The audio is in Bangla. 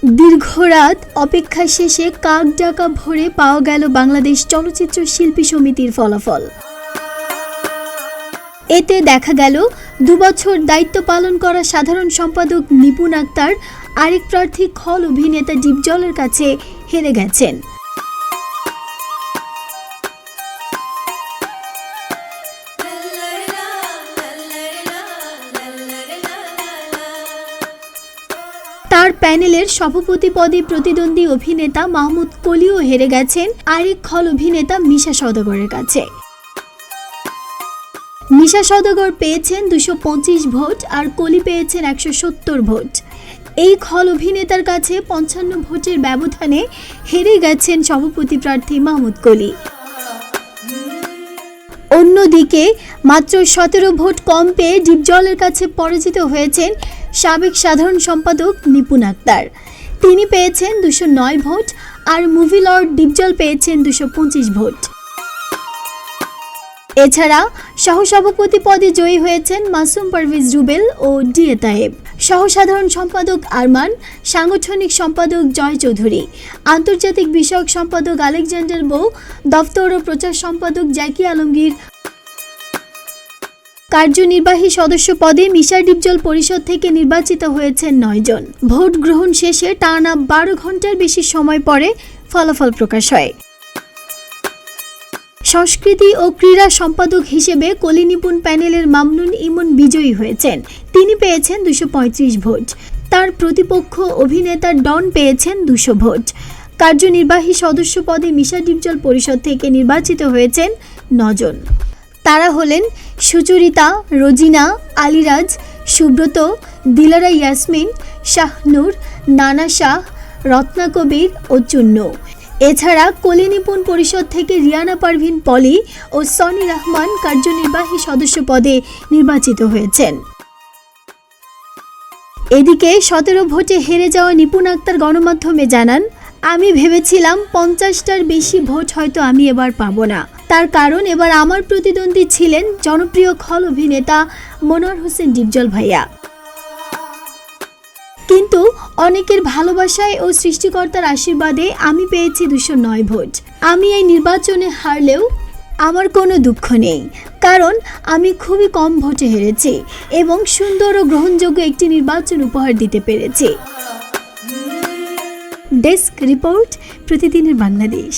দীর্ঘ রাত অপেক্ষা শেষে কাক ডাকা ভোরে পাওয়া গেল বাংলাদেশ চলচ্চিত্র শিল্পী সমিতির ফলাফল। এতে দেখা গেল 2 বছর দায়িত্ব পালন করা সাধারণ সম্পাদক নিপুণ আক্তার আরেক প্রার্থী খল অভিনেতা ডিপজলের কাছে হেরে গেছেন। তার প্যানেলের সভাপতি পদে প্রতিদ্বন্দ্বী অভিনেতা মাহমুদ কলিও হেরে গেছেন আরেক খল অভিনেতা মিশা সওদাগরের কাছে। মিশা সওদাগর পেয়েছেন 225 ভোট আর কলি পেয়েছেন 170 ভোট। এই খল অভিনেতার কাছে 55 ভোটের ব্যবধানে হেরে গেছেন সভাপতি প্রার্থী মাহমুদ কলি। অন্যদিকে মাত্র 17 ভোট কম পেয়ে ডিপজলের কাছে পরাজিত হয়েছেন সাবেক সাধারণ সম্পাদক নিপুণ আক্তার। তিনি পেয়েছেন 209 ভোট আর মুভি লর্ড ডিপজল পেয়েছেন 225 ভোট। এছাড়া সহসভাপতি পদে জয়ী হয়েছেন মাসুম পারভেজ রুবেল ও ডিএ তায়েব, সহসাধারণ সম্পাদক আরমান, সাংগঠনিক সম্পাদক জয় চৌধুরী, আন্তর্জাতিক বিষয়ক সম্পাদক আলেকজান্ডার বো, দফতর ও প্রচার সম্পাদক জাকি আলমগীর। কার্যনির্বাহী সদস্য পদে মিশা ডিপজল পরিষদ থেকে নির্বাচিত হয়েছেন 9 জন। ভোট গ্রহণ শেষে টানা 12 ঘন্টার বেশি সময় পরে ফলাফল প্রকাশ হয়। সংস্কৃতি ও ক্রীড়া সম্পাদক হিসেবে কলি নিপুণ প্যানেলের মামনুন ইমন বিজয়ী হয়েছেন। তিনি পেয়েছেন 235 ভোট। তার প্রতিপক্ষ অভিনেতা ডন পেয়েছেন 200 ভোট। কার্যনির্বাহী সদস্য পদে মিশা ডিপজল পরিষদ থেকে নির্বাচিত হয়েছেন 9 জন। তারা হলেন সুচরিতা, রোজিনা, আলিরাজ, সুব্রত, দিলারা ইয়াসমিন, শাহনূর, নানা শাহ, রত্না কবির ও চুন্নু। এছাড়া কলি নিপুণ পরিষদ থেকে রিয়ানা পারভিন পলি ও সনি রহমান কার্যনির্বাহী সদস্য পদে নির্বাচিত হয়েছেন। এদিকে 17 ভোটে হেরে যাওয়া নিপুণ আক্তার গণমাধ্যমে জানান, আমি ভেবেছিলাম 50টার বেশি ভোট হয়তো আমি এবার পাবো না। তার কারণ এবার আমার প্রতিদ্বন্দ্বী ছিলেন জনপ্রিয় খল অভিনেতা মনোয়ার হোসেন ডিপজল ভাইয়া। কিন্তু অনেকের ভালোবাসায় ও সৃষ্টিকর্তার আশীর্বাদে আমি পেয়েছি 209 ভোট। আমি এই নির্বাচনে হারলেও আমার কোনো দুঃখ নেই, কারণ আমি খুবই কম ভোটে হেরেছি এবং সুন্দর ও গ্রহণযোগ্য একটি নির্বাচন উপহার দিতে পেরেছি। ডেস্ক রিপোর্ট, প্রতিদিনের বাংলাদেশ।